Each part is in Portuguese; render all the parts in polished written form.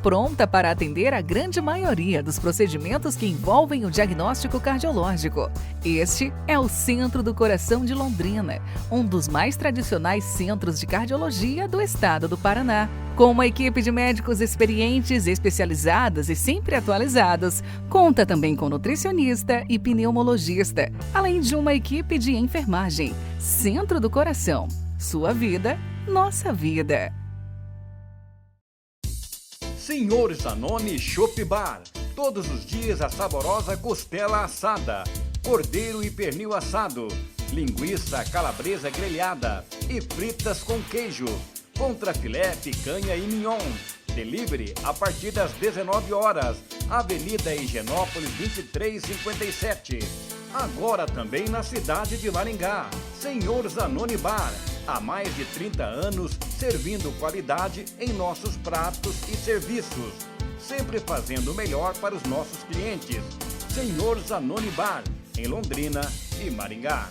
pronta para atender a grande maioria dos procedimentos que envolvem o diagnóstico cardiológico. Este é o Centro do Coração de Londrina, um dos mais tradicionais centros de cardiologia do estado do Paraná. Com uma equipe de médicos experientes, especializados e sempre atualizados, conta também com nutricionista e pneumologista, além de uma equipe de enfermagem. Centro do Coração. Sua vida, nossa vida. Senhor Zanoni Chopp Bar. Todos os dias a saborosa costela assada, cordeiro e pernil assado, linguiça calabresa grelhada e fritas com queijo, contrafilé, picanha e mignon. Delivery a partir das 19 horas. Avenida Higienópolis 2357. Agora também na cidade de Maringá. Senhor Zanoni Bar. Há mais de 30 anos servindo qualidade em nossos pratos e serviços. Sempre fazendo o melhor para os nossos clientes. Senhor Zanoni Bar, em Londrina e Maringá.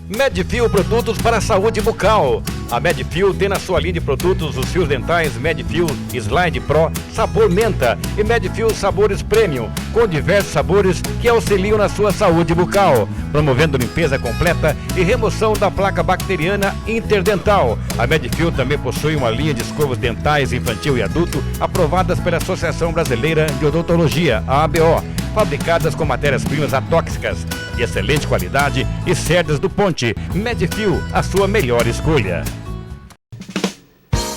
Medfil Produtos para a Saúde Bucal. A Medfil tem na sua linha de produtos os fios dentais Medfil Slide Pro sabor menta e Medfil Sabores Premium, com diversos sabores que auxiliam na sua saúde bucal, promovendo limpeza completa e remoção da placa bacteriana interdental. A Medfil também possui uma linha de escovas dentais infantil e adulto aprovadas pela Associação Brasileira de Odontologia, a ABO, fabricadas com matérias-primas atóxicas de excelente qualidade e cerdas do Ponte. Medfil, a sua melhor escolha.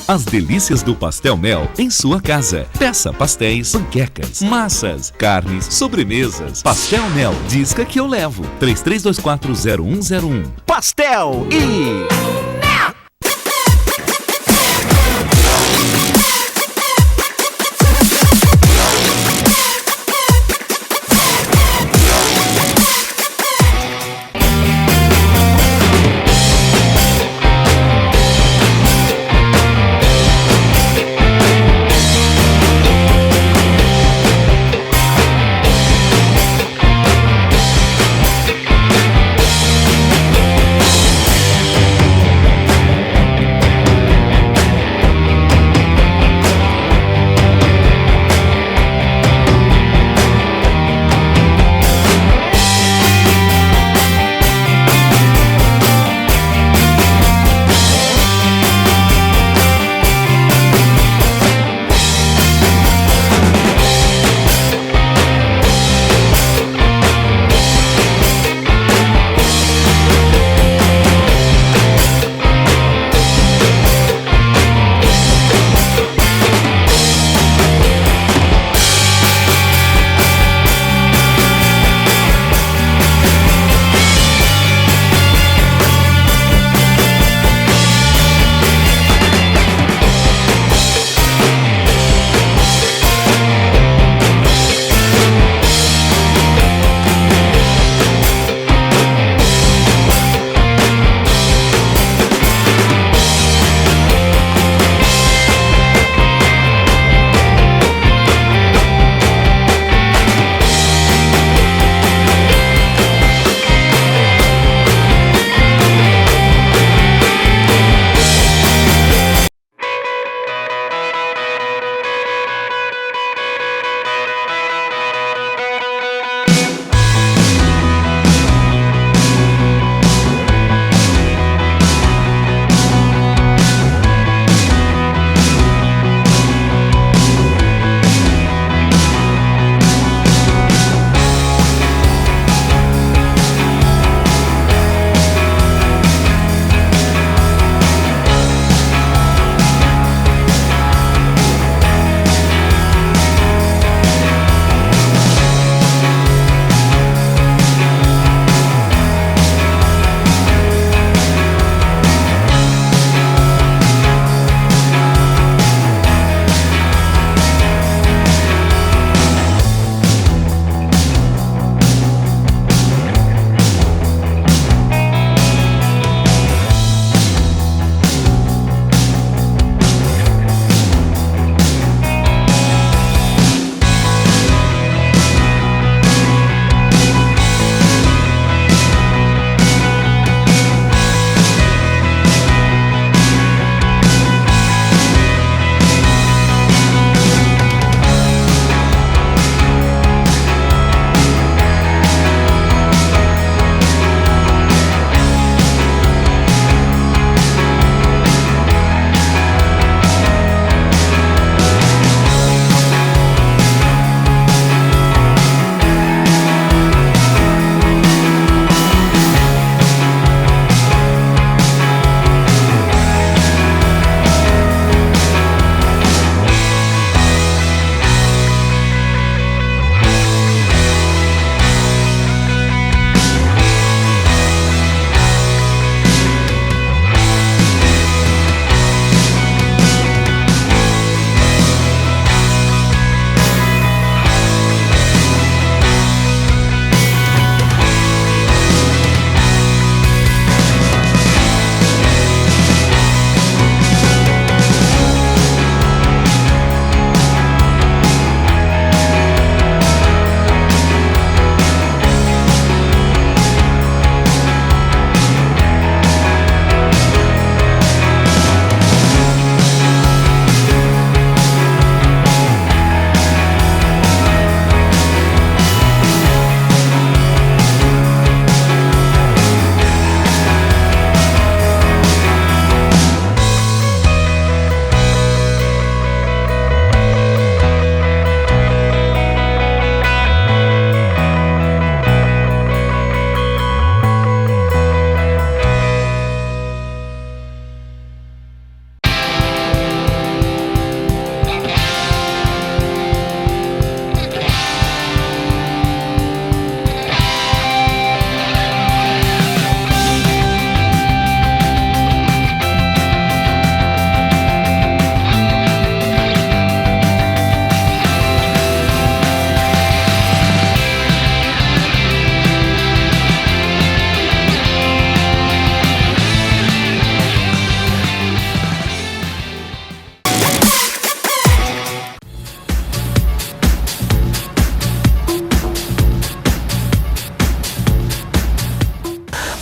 As delícias do Pastel Mel em sua casa. Peça pastéis, panquecas, massas, carnes, sobremesas. Pastel Mel, disca que eu levo. 33240101. Pastel e...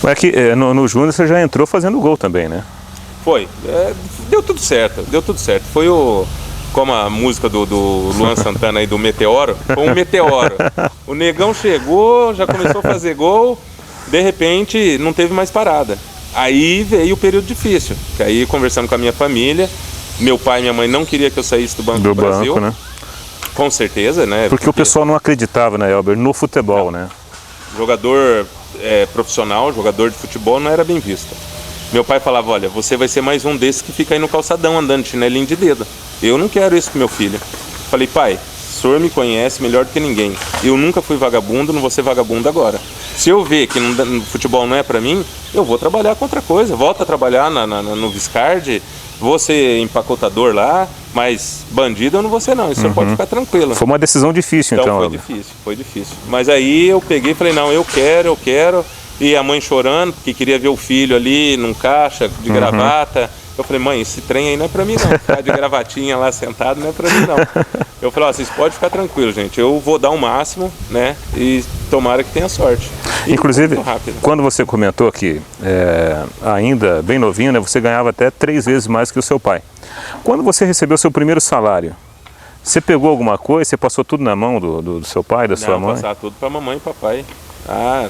Mas aqui, no Júnior você já entrou fazendo gol também, né? Foi. Deu tudo certo. Foi como a música do Luan Santana aí, do Meteoro, foi um meteoro. O negão chegou, já começou a fazer gol, de repente não teve mais parada. Aí veio o período difícil, que aí conversando com a minha família, meu pai e minha mãe não queriam que eu saísse do Banco do Brasil. Banco, né? Com certeza, né? Porque o pessoal não acreditava, né, Elber, no futebol, né? Jogador profissional, jogador de futebol não era bem visto. Meu pai falava, olha, você vai ser mais um desses que fica aí no calçadão andando de chinelinho de dedo. Eu não quero isso com meu filho. Falei, pai, o senhor me conhece melhor do que ninguém. Eu nunca fui vagabundo, não vou ser vagabundo agora. Se eu ver que no futebol não é pra mim, eu vou trabalhar com outra coisa. Volto a trabalhar no Viscard, vou ser empacotador lá, mas bandido eu não vou ser não, isso você pode ficar tranquilo. Foi uma decisão difícil então, foi difícil. Mas aí eu peguei e falei, não, eu quero. E a mãe chorando, porque queria ver o filho ali num caixa de gravata. Eu falei, mãe, esse trem aí não é pra mim não, ficar de gravatinha lá sentado não é pra mim não. Eu falei, vocês podem ficar tranquilos, gente, eu vou dar o máximo, né, e tomara que tenha sorte. E inclusive, quando você comentou que ainda bem novinho, né, você ganhava até 3 vezes mais que o seu pai. Quando você recebeu seu primeiro salário, você pegou alguma coisa, você passou tudo na mão do seu pai, da sua mãe? Não, passava tudo pra mamãe e papai.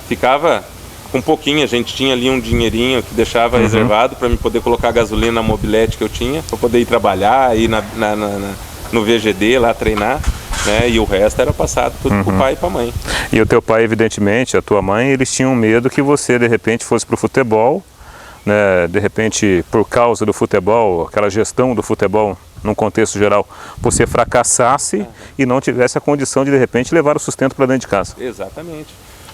Ficava com pouquinho, a gente tinha ali um dinheirinho que deixava reservado para mim poder colocar gasolina na mobilete que eu tinha, para poder ir trabalhar, ir no VGD lá treinar, né? E o resto era passado tudo pro pai e pra mãe. E o teu pai, evidentemente, a tua mãe, eles tinham medo que você, de repente, fosse pro futebol, né? De repente, por causa do futebol, aquela gestão do futebol, num contexto geral, você fracassasse e não tivesse a condição de repente, levar o sustento para dentro de casa. Exatamente.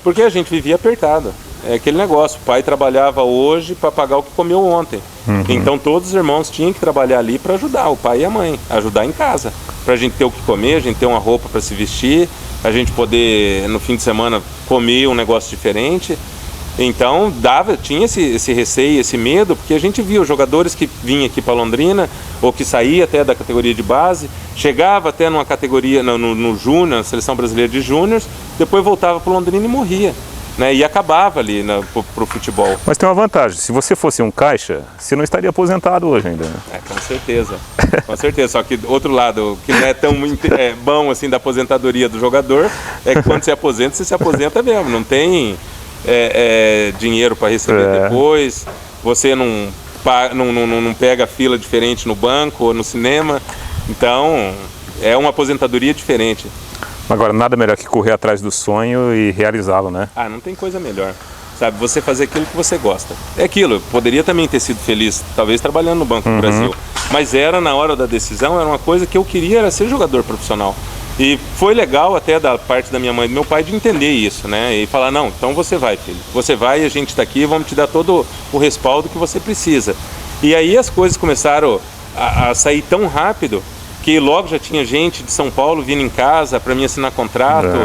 Porque a gente vivia apertado. É aquele negócio, o pai trabalhava hoje para pagar o que comeu ontem. Então todos os irmãos tinham que trabalhar ali para ajudar, o pai e a mãe, ajudar em casa. Para a gente ter o que comer, a gente ter uma roupa para se vestir, a gente poder no fim de semana comer um negócio diferente. Então tinha esse receio, esse medo, porque a gente via os jogadores que vinham aqui para Londrina, ou que saía até da categoria de base, chegava até numa categoria, no Júnior, na Seleção Brasileira de Júniors, depois voltava para Londrina e morria, né? E acabava ali pro futebol. Mas tem uma vantagem, se você fosse um caixa, você não estaria aposentado hoje ainda, né? Com certeza, com certeza. Só que outro lado, que não é tão bom assim da aposentadoria do jogador, é que quando você se aposenta mesmo, não tem dinheiro para receber depois, você não pega fila diferente no banco ou no cinema, então é uma aposentadoria diferente. Agora, nada melhor que correr atrás do sonho e realizá-lo, né? Não tem coisa melhor, sabe, você fazer aquilo que você gosta. É aquilo, poderia também ter sido feliz, talvez trabalhando no Banco do Brasil, mas na hora da decisão, era uma coisa que eu queria, era ser jogador profissional. E foi legal até da parte da minha mãe e do meu pai de entender isso, né? E falar, não, então você vai, filho. Você vai, a gente está aqui, vamos te dar todo o respaldo que você precisa. E aí as coisas começaram a sair tão rápido que logo já tinha gente de São Paulo vindo em casa para mim assinar contrato.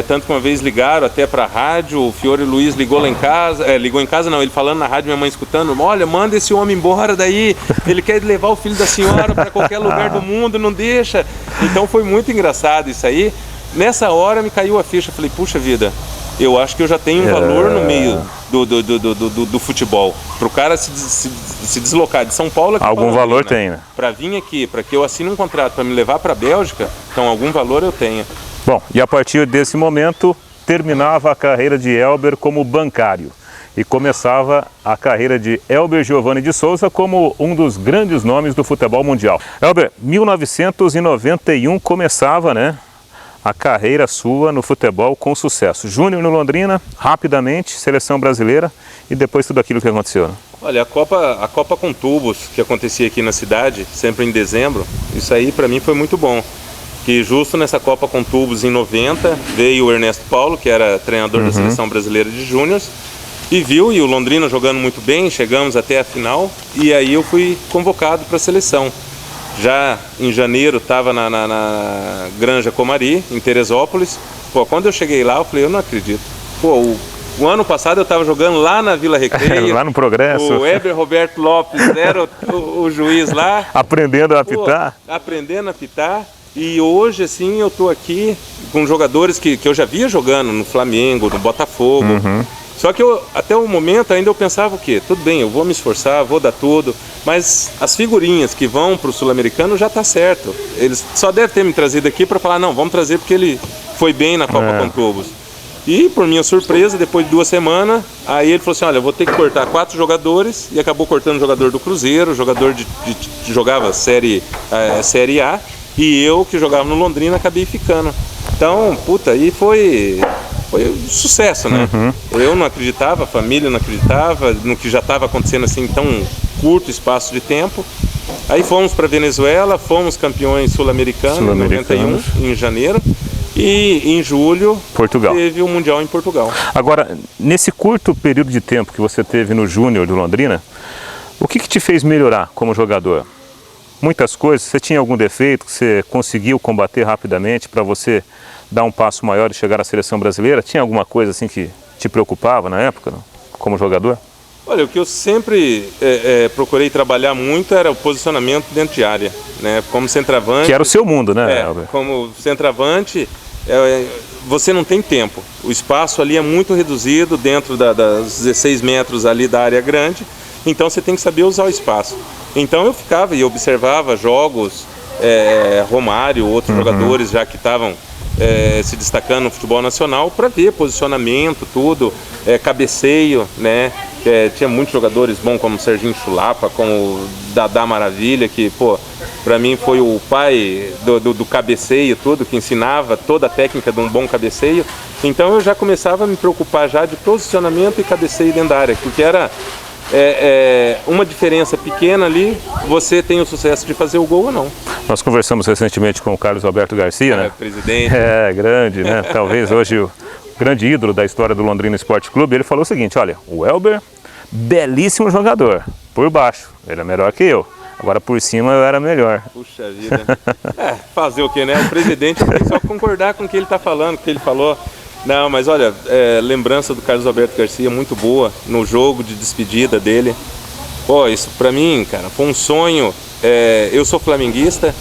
Tanto que uma vez ligaram até para a rádio, o Fiore Luiz ligou lá em casa, ligou em casa não, ele falando na rádio, minha mãe escutando, olha, manda esse homem embora daí, ele quer levar o filho da senhora para qualquer lugar do mundo, não deixa. Então foi muito engraçado isso aí. Nessa hora me caiu a ficha, falei, puxa vida, eu acho que eu já tenho um valor no meio do futebol. Para o cara se deslocar de São Paulo aqui algum valor tem, né? Para vir aqui, para que eu assine um contrato para me levar para a Bélgica, então algum valor eu tenho. Bom, e a partir desse momento terminava a carreira de Elber como bancário e começava a carreira de Elber Giovanni de Souza como um dos grandes nomes do futebol mundial. Elber, 1991 começava, né, a carreira sua no futebol com sucesso. Júnior no Londrina, rapidamente, seleção brasileira e depois tudo aquilo que aconteceu, né? Olha, a Copa com tubos que acontecia aqui na cidade, sempre em dezembro, isso aí para mim foi muito bom. Que justo nessa Copa com tubos em 90 veio o Ernesto Paulo, que era treinador da Seleção Brasileira de Júniors, e o Londrina jogando muito bem, chegamos até a final, e aí eu fui convocado para a seleção. Já em janeiro estava na Granja Comari, em Teresópolis. Quando eu cheguei lá, eu falei, eu não acredito. O ano passado eu estava jogando lá na Vila Recreio. Lá no Progresso. O Weber Roberto Lopes era o juiz lá. Aprendendo a apitar. Aprendendo a apitar. E hoje, assim, eu estou aqui com jogadores que eu já via jogando no Flamengo, no Botafogo. Só que até o momento ainda eu pensava o quê? Tudo bem, eu vou me esforçar, vou dar tudo, mas as figurinhas que vão para o Sul-Americano já tá certo. Eles só devem ter me trazido aqui para falar, não, vamos trazer porque ele foi bem na Copa Controbos. E por minha surpresa, depois de 2 semanas, aí ele falou assim, olha, eu vou ter que cortar 4 jogadores, e acabou cortando o jogador do Cruzeiro, o jogador que jogava série A, e eu que jogava no Londrina acabei ficando. Então, puta, aí foi um sucesso, né? Eu não acreditava, a família não acreditava no que já estava acontecendo assim em tão curto espaço de tempo. Aí fomos para Venezuela, fomos campeões sul-americanos em 91, em janeiro. E em julho Portugal. Teve o Mundial em Portugal. Agora, nesse curto período de tempo que você teve no Júnior do Londrina, o que te fez melhorar como jogador? Muitas coisas? Você tinha algum defeito que você conseguiu combater rapidamente para você dar um passo maior e chegar à seleção brasileira? Tinha alguma coisa assim que te preocupava na época, como jogador? Olha, o que eu sempre procurei trabalhar muito era o posicionamento dentro de área, né? Como centroavante. Que era o seu mundo, né, Elber? Como centroavante, você não tem tempo. O espaço ali é muito reduzido dentro das 16 metros ali da área grande, então você tem que saber usar o espaço. Então eu ficava e observava jogos, Romário, outros jogadores já que estavam se destacando no futebol nacional, para ver posicionamento, tudo, cabeceio, né? Tinha muitos jogadores bons como o Serginho Chulapa, como o Dadá Maravilha, que, pô, para mim foi o pai do cabeceio, tudo, que ensinava toda a técnica de um bom cabeceio. Então eu já começava a me preocupar já de posicionamento e cabeceio dentro da área, porque era uma diferença pequena ali, você tem o sucesso de fazer o gol ou não. Nós conversamos recentemente com o Carlos Alberto Garcia, né? Presidente. Grande, né? Talvez hoje o grande ídolo da história do Londrina Esporte Clube. Ele falou o seguinte, olha, o Elber, belíssimo jogador, por baixo, ele é melhor que eu. Agora por cima eu era melhor. Puxa vida. Fazer o quê, né? O presidente tem que só concordar com o que ele está falando, o que ele falou. Não, mas olha, lembrança do Carlos Alberto Garcia muito boa no jogo de despedida dele. Pô, isso pra mim, cara, foi um sonho. Eu sou flamenguista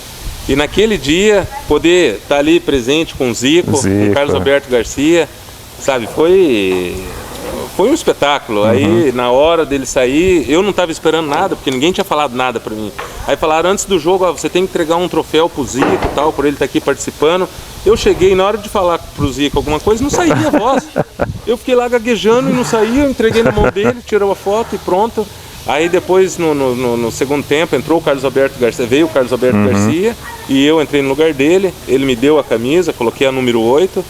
e naquele dia poder estar ali presente com o Zico, com o Carlos Alberto Garcia, sabe, foi um espetáculo. Aí na hora dele sair, eu não estava esperando nada, porque ninguém tinha falado nada pra mim. Aí falaram antes do jogo, você tem que entregar um troféu pro Zico e tal, por ele estar aqui participando. Eu cheguei, na hora de falar pro Zico alguma coisa, não saía a voz. Eu fiquei lá gaguejando e não saía, eu entreguei na mão dele, tirou a foto e pronto. Aí depois, no segundo tempo, entrou o Carlos Alberto Garcia, veio o Carlos Alberto Garcia e eu entrei no lugar dele, ele me deu a camisa, coloquei a número 8.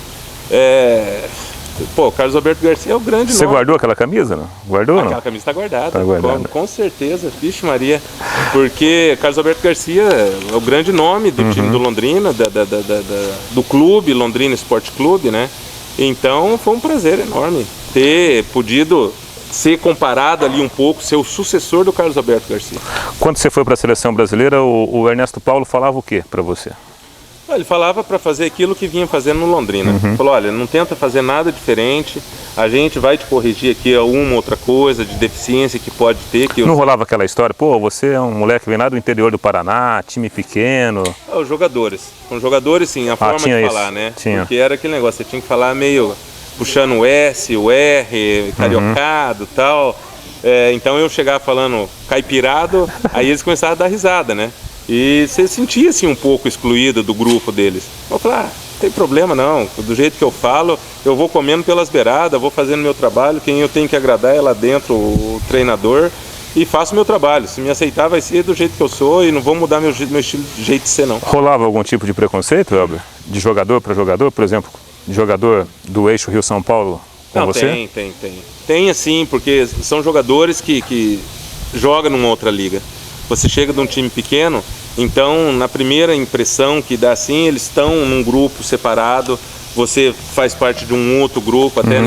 Pô, o Carlos Alberto Garcia é o grande nome. Você guardou aquela camisa, não? Guardou, não? Aquela camisa está guardada. Tá guardada. Com certeza, vixe Maria. Porque Carlos Alberto Garcia é o grande nome do time do Londrina, do clube, Londrina Esporte Clube, né? Então foi um prazer enorme ter podido ser comparado ali um pouco, ser o sucessor do Carlos Alberto Garcia. Quando você foi para a seleção brasileira, o Ernesto Paulo falava o que para você? Ele falava para fazer aquilo que vinha fazendo no Londrina. Falou, olha, não tenta fazer nada diferente, a gente vai te corrigir aqui uma outra coisa de deficiência que pode ter. Não rolava aquela história, pô, você é um moleque que vem lá do interior do Paraná, time pequeno. Os jogadores. Com jogadores, sim, a forma de falar, né? Tinha. Porque era aquele negócio, você tinha que falar meio puxando o S, o R, cariocado e tal. Então eu chegava falando caipirado, aí eles começavam a dar risada, né? E você sentia assim um pouco excluído do grupo deles. Eu falei, não tem problema não, do jeito que eu falo, eu vou comendo pelas beiradas, vou fazendo meu trabalho, quem eu tenho que agradar é lá dentro o treinador e faço meu trabalho. Se me aceitar vai ser do jeito que eu sou e não vou mudar meu estilo de jeito de ser não. Rolava algum tipo de preconceito, Elber? De jogador para jogador, por exemplo, de jogador do eixo Rio-São Paulo com você? Tem. Tem assim, porque são jogadores que jogam numa outra liga. Você chega de um time pequeno, então na primeira impressão que dá assim, eles estão num grupo separado, você faz parte de um outro grupo, até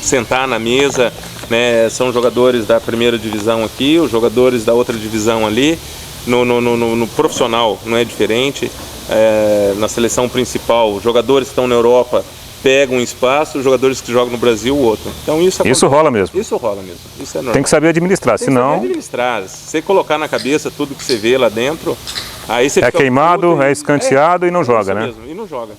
sentar na mesa, né? São jogadores da primeira divisão aqui, os jogadores da outra divisão ali, no profissional não é diferente, na seleção principal, os jogadores que estão na Europa pega um espaço, os jogadores que jogam no Brasil, o outro. Então isso rola mesmo. Isso rola mesmo. Isso é normal. Tem que saber administrar, senão... Tem que saber administrar. Se você colocar na cabeça tudo que você vê lá dentro, aí você é queimado, é escanteado e não joga, né? Mesmo, e não joga.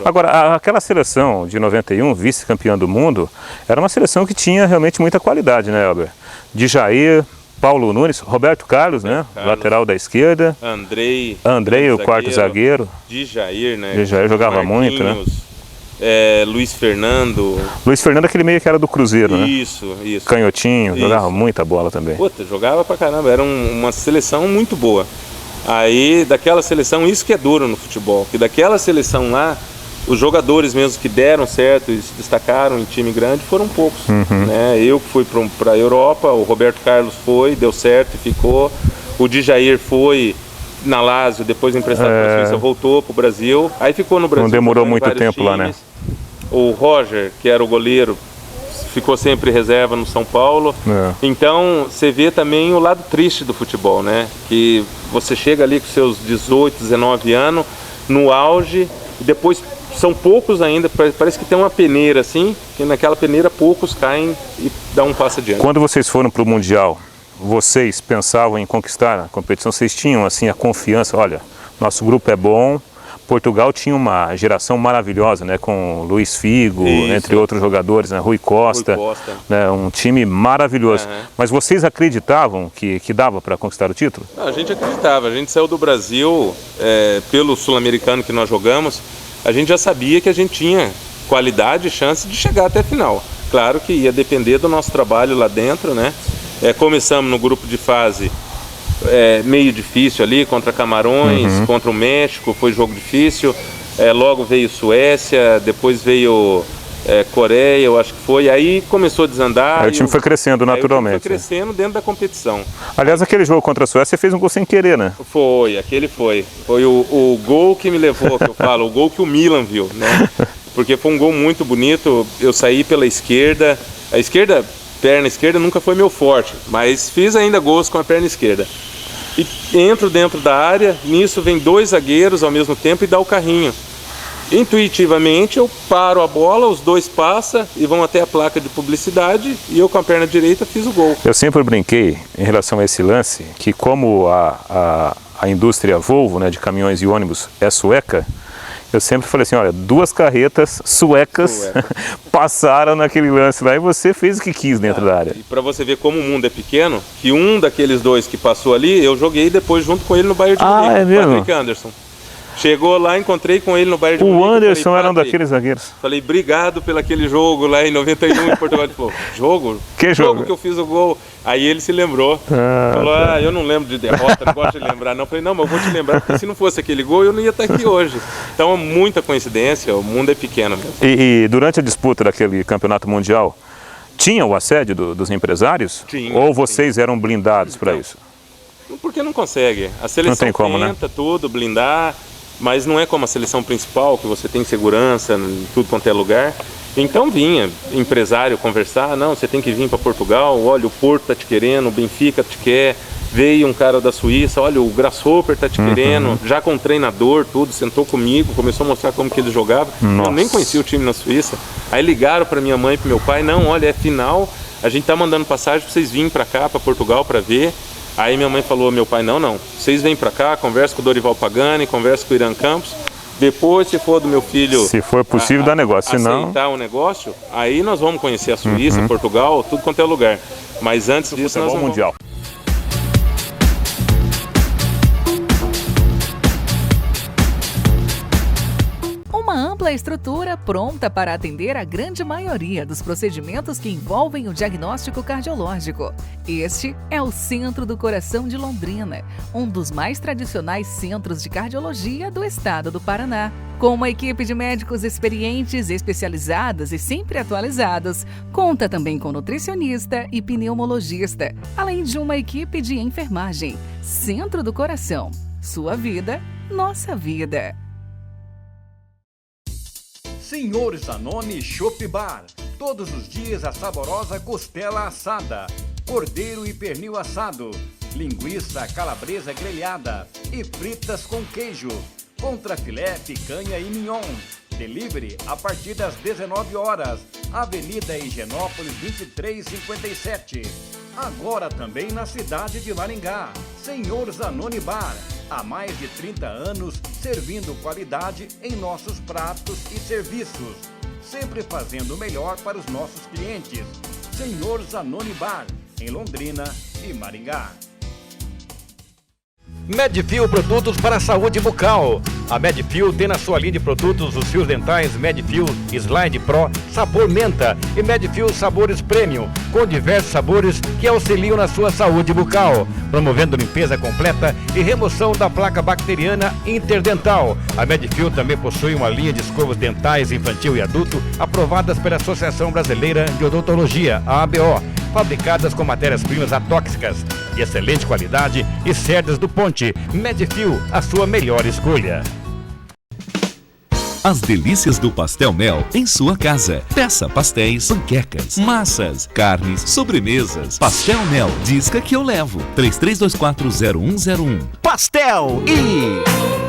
Agora, aquela seleção de 91, vice-campeã do mundo, era uma seleção que tinha realmente muita qualidade, né, Elber? Djair, Paulo Nunes, Roberto Carlos, né? Lateral da esquerda. Andrei, o quarto zagueiro. Djair, né? Djair jogava muito, né? Luiz Fernando. Luiz Fernando, aquele meio que era do Cruzeiro, né? Isso. Canhotinho, jogava muita bola também. Puta, jogava pra caramba, era uma seleção muito boa. Aí, daquela seleção, isso que é duro no futebol, que daquela seleção lá, os jogadores mesmo que deram certo e se destacaram em time grande foram poucos. Né? Eu que fui para a Europa, o Roberto Carlos foi, deu certo e ficou. O Djair foi na Lazio, depois emprestado para a Suíça, voltou para o Brasil. Aí ficou no Brasil. Não demorou muito tempo times. Lá, né? O Roger, que era o goleiro, ficou sempre reserva no São Paulo. Então, você vê também o lado triste do futebol, né? Que você chega ali com seus 18, 19 anos, no auge, e depois são poucos ainda, parece que tem uma peneira assim, que naquela peneira poucos caem e dão um passo adiante. Quando vocês foram para o Mundial, vocês pensavam em conquistar a competição? Vocês tinham assim a confiança, olha, nosso grupo é bom. Portugal tinha uma geração maravilhosa, né, com Luís Figo, entre outros jogadores, né, Rui Costa. Né, um time maravilhoso. Mas vocês acreditavam que dava para conquistar o título? Não, a gente acreditava, a gente saiu do Brasil pelo Sul-Americano que nós jogamos, a gente já sabia que a gente tinha qualidade e chance de chegar até a final. Claro que ia depender do nosso trabalho lá dentro, né? Começamos no grupo de fase meio difícil ali, contra Camarões, contra o México, foi jogo difícil. Logo veio Suécia, depois veio Coreia, eu acho que foi. Aí começou a desandar. Aí o time foi crescendo naturalmente. Foi crescendo dentro da competição. Aliás, aquele jogo contra a Suécia, você fez um gol sem querer, né? Aquele foi. Foi o gol que me levou, que eu falo, o gol que o Milan viu, né? Porque foi um gol muito bonito. Eu saí pela esquerda. A esquerda, perna esquerda, nunca foi meu forte, mas fiz ainda gols com a perna esquerda. E entro dentro da área, nisso vem dois zagueiros ao mesmo tempo e dá o carrinho. Intuitivamente eu paro a bola, os dois passam e vão até a placa de publicidade e eu com a perna direita fiz o gol. Eu sempre brinquei em relação a esse lance, que como a indústria Volvo, né, de caminhões e ônibus é sueca, eu sempre falei assim, olha, duas carretas suecas passaram naquele lance lá e você fez o que quis dentro da área. E para você ver como o mundo é pequeno, que um daqueles dois que passou ali, eu joguei depois junto com ele no Bayern de Munique, é mesmo? Patrick Anderson. Chegou lá, encontrei com ele no Bayern de Munique. O Anderson era um daqueles zagueiros. Falei, obrigado pelo aquele jogo lá em 91 em Portugal. Ele falou, jogo? Que jogo? Que eu fiz o gol. Aí ele se lembrou. Falou, eu não lembro de derrota, não gosto de lembrar não. Falei, não, mas eu vou te lembrar, porque se não fosse aquele gol, eu não ia estar aqui hoje. Então é muita coincidência, o mundo é pequeno mesmo. E durante a disputa daquele campeonato mundial, tinha o assédio dos empresários? Tinha. Ou vocês eram blindados para isso? Porque não consegue. A seleção não tem como, tenta tudo, blindar. Mas não é como a seleção principal, que você tem segurança em tudo quanto é lugar. Então vinha empresário conversar, não, você tem que vir para Portugal, olha, o Porto está te querendo, o Benfica te quer, veio um cara da Suíça, olha, o Grasshopper está te querendo, já com o treinador, tudo, sentou comigo, começou a mostrar como que ele jogava. Eu nem conhecia o time na Suíça. Aí ligaram para minha mãe e para meu pai, não, olha, é final, a gente está mandando passagem para vocês virem para cá, para Portugal, para ver. Aí minha mãe falou, meu pai, não, vocês vêm pra cá, conversa com o Dorival Pagani, conversa com o Irã Campos, depois se for do meu filho... Se for possível, dá negócio, senão... aceitar o negócio, aí nós vamos conhecer a Suíça, Portugal, tudo quanto é lugar. Mas antes disso nós vamos... mundial. Uma ampla estrutura pronta para atender a grande maioria dos procedimentos que envolvem o diagnóstico cardiológico. Este é o Centro do Coração de Londrina, um dos mais tradicionais centros de cardiologia do estado do Paraná. Com uma equipe de médicos experientes, especializados e sempre atualizados, conta também com nutricionista e pneumologista, além de uma equipe de enfermagem. Centro do Coração. Sua vida, nossa vida. Senhor Zanoni Chopp Bar. Todos os dias a saborosa costela assada, cordeiro e pernil assado, linguiça calabresa grelhada e fritas com queijo, contrafilé, picanha e mignon. Delivery a partir das 19 horas. Avenida Higienópolis 2357. Agora também na cidade de Maringá. Senhor Zanoni Bar. Há mais de 30 anos servindo qualidade em nossos pratos e serviços. Sempre fazendo o melhor para os nossos clientes. Senhor Zanoni Bar, em Londrina e Maringá. Medfil Produtos para a Saúde Bucal. A Medfil tem na sua linha de produtos os fios dentais Medfil Slide Pro sabor menta e Medfil Sabores Premium, com diversos sabores que auxiliam na sua saúde bucal, promovendo limpeza completa e remoção da placa bacteriana interdental. A Medfil também possui uma linha de escovas dentais infantil e adulto aprovadas pela Associação Brasileira de Odontologia, a ABO, fabricadas com matérias-primas atóxicas de excelente qualidade e cerdas do Ponte. Medfil, a sua melhor escolha. As delícias do Pastel Mel em sua casa. Peça pastéis, panquecas, massas, carnes, sobremesas. Pastel Mel, disca que eu levo. 33240101. Pastel e...